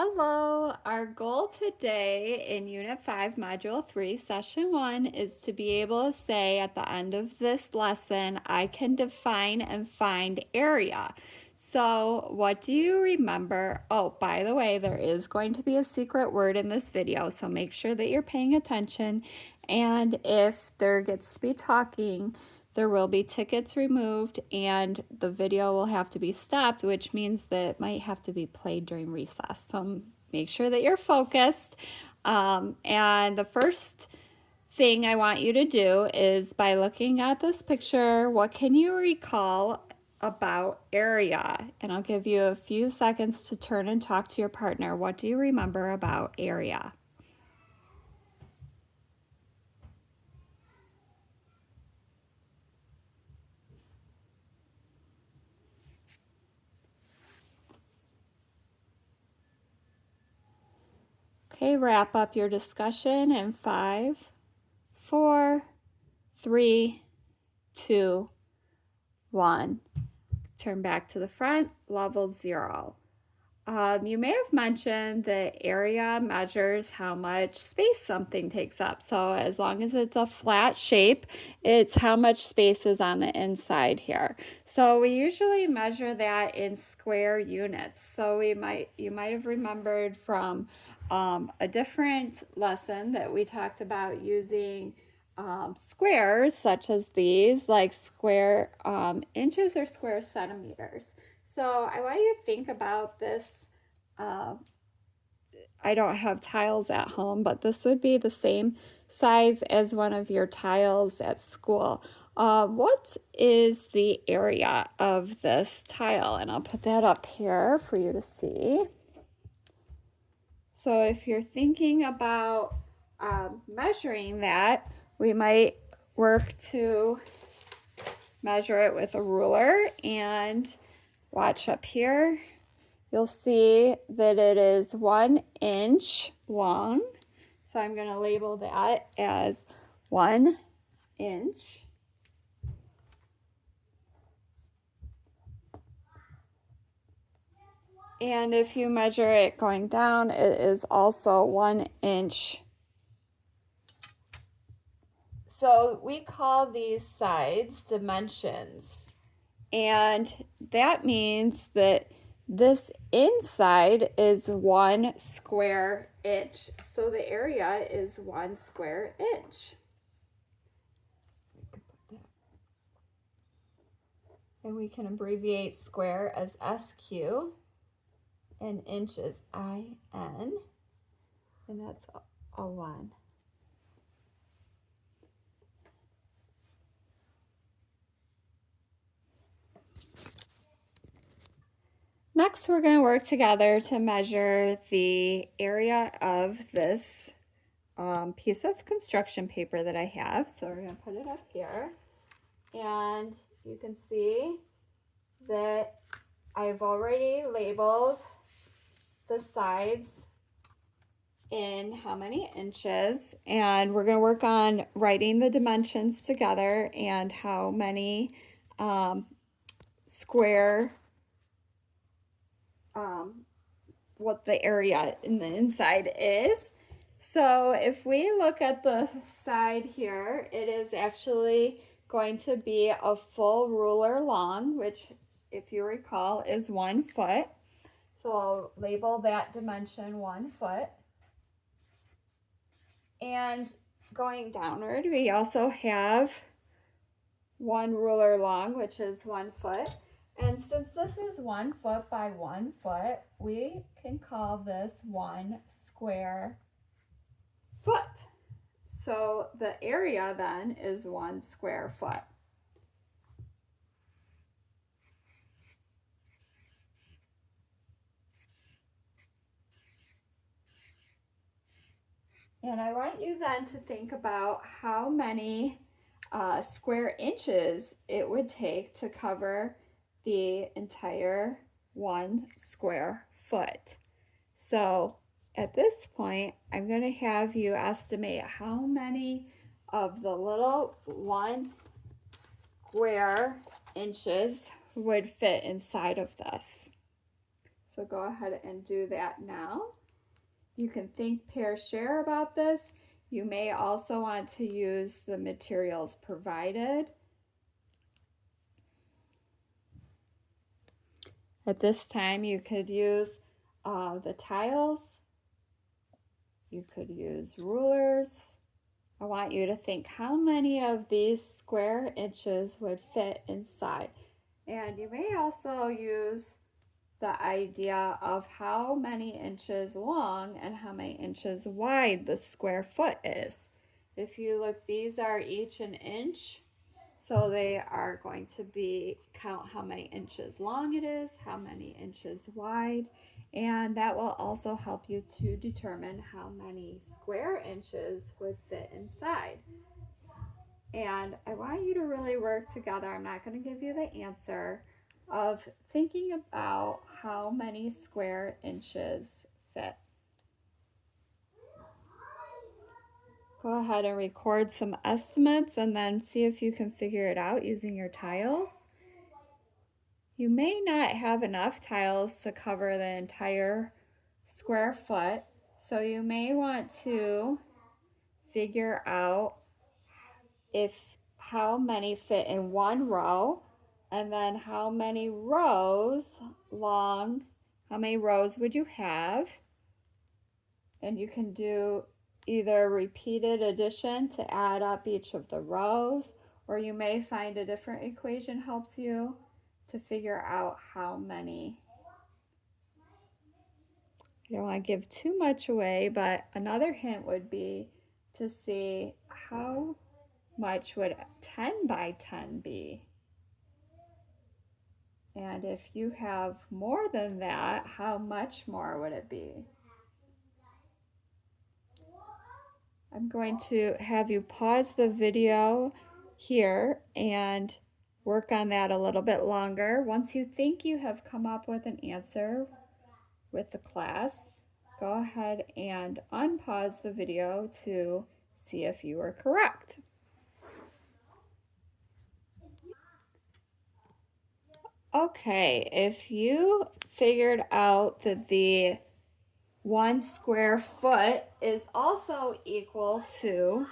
Hello, our goal today in Unit 5, Module 3, Session 1 is to be able to say at the end of this lesson, I can define and find area. So what do you remember? Oh, by the way, there is going to be a secret word in this video, so make sure that you're paying attention. And if there gets to be talking, there will be tickets removed and the video will have to be stopped, which means that it might have to be played during recess. So make sure that you're focused. And the first thing I want you to do is, by looking at this picture, what can you recall about area? And I'll give you a few seconds to turn and talk to your partner. What do you remember about area? Okay, wrap up your discussion in 5, 4, 3, 2, 1. Turn back to the front, level 0. You may have mentioned that area measures how much space something takes up. So as long as it's a flat shape, it's how much space is on the inside here. So we usually measure that in square units. So you might have remembered from a different lesson that we talked about using squares such as these, like square inches or square centimeters. So I want you to think about this. I don't have tiles at home, but this would be the same size as one of your tiles at school. What is the area of this tile? And I'll put that up here for you to see. So if you're thinking about measuring that, we might work to measure it with a ruler, and watch up here. You'll see that it is 1 inch long. So I'm going to label that as 1 inch. And if you measure it going down, it is also 1 inch. So we call these sides dimensions. And that means that this inside is 1 square inch. So the area is 1 square inch. And we can abbreviate square as SQ and inch is IN. And that's a 1. Next, we're going to work together to measure the area of this piece of construction paper that I have. So we're going to put it up here. And you can see that I've already labeled the sides in how many inches. And we're going to work on writing the dimensions together and how many square what the area in the inside is. So if we look at the side here, it is actually going to be a full ruler long, which, if you recall, is 1 foot. So I'll label that dimension 1 foot. And going downward, we also have 1 ruler long, which is 1 foot. And since this is 1 foot by 1 foot, we can call this 1 square foot. So the area then is 1 square foot. And I want you then to think about how many square inches it would take to cover the entire 1 square foot. So at this point, I'm going to have you estimate how many of the little 1 square inches would fit inside of this. So go ahead and do that now. You can think, pair, share about this. You may also want to use the materials provided. At this time, you could use the tiles. You could use rulers. I want you to think how many of these square inches would fit inside. And you may also use the idea of how many inches long and how many inches wide the square foot is. If you look, these are each an inch. So they are going to be count how many inches long it is, how many inches wide, and that will also help you to determine how many square inches would fit inside. And I want you to really work together. I'm not going to give you the answer of thinking about how many square inches fit. Go ahead and record some estimates and then see if you can figure it out using your tiles. You may not have enough tiles to cover the entire square foot, so you may want to figure out how many fit in one row, and then how many rows long, how many rows would you have? And you can do either repeated addition to add up each of the rows, or you may find a different equation helps you to figure out how many. I don't want to give too much away, but another hint would be to see how much would 10 by 10 be? And if you have more than that, how much more would it be? I'm going to have you pause the video here and work on that a little bit longer. Once you think you have come up with an answer with the class, go ahead and unpause the video to see if you were correct. Okay, if you figured out that the 1 square foot is also equal to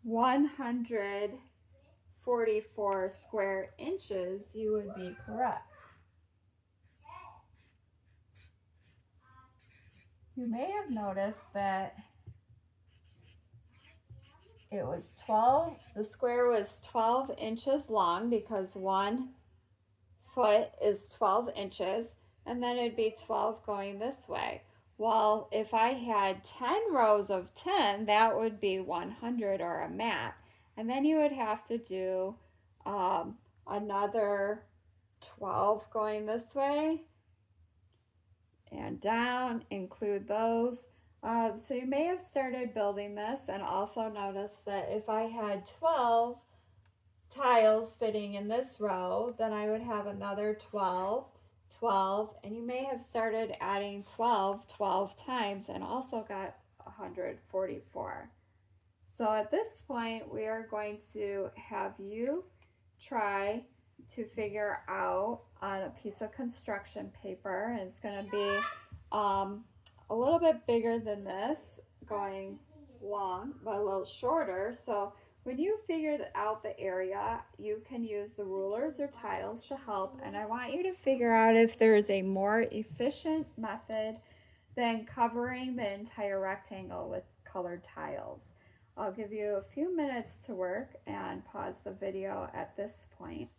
144 square inches, you would be correct. You may have noticed that it was 12, the square was 12 inches long because 1 foot is 12 inches, and then it'd be 12 going this way. Well, if I had 10 rows of 10, that would be 100 or a mat. And then you would have to do another 12 going this way and down, include those. So you may have started building this and also noticed that if I had 12 tiles fitting in this row, then I would have another 12, 12, and you may have started adding 12 times and also got 144. So at this point, we are going to have you try to figure out on a piece of construction paper, and it's going to be a little bit bigger than this, going long, but a little shorter. So when you figure out the area, you can use the rulers or tiles to help, and I want you to figure out if there is a more efficient method than covering the entire rectangle with colored tiles. I'll give you a few minutes to work and pause the video at this point,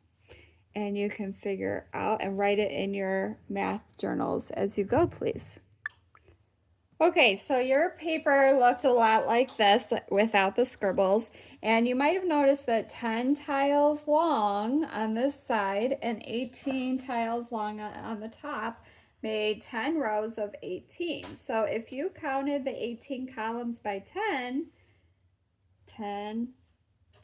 and you can figure out and write it in your math journals as you go, please. Okay, so your paper looked a lot like this without the scribbles, and you might have noticed that 10 tiles long on this side and 18 tiles long on the top made 10 rows of 18. So if you counted the 18 columns by 10, 10,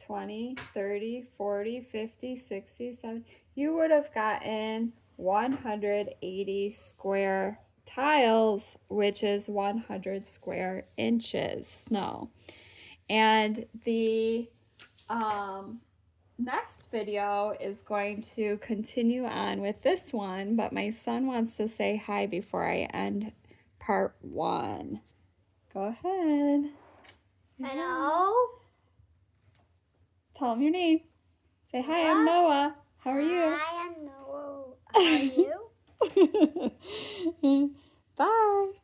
20, 30, 40, 50, 60, 70, you would have gotten 180 square tiles, which is 100 square inches snow. And the next video is going to continue on with this one, but my son wants to say hi before I end part 1. Go ahead. Say hi. Hello. Tell him your name. Say hi, I'm Noah. How are you? Hi, I'm Noah. How are you? Bye.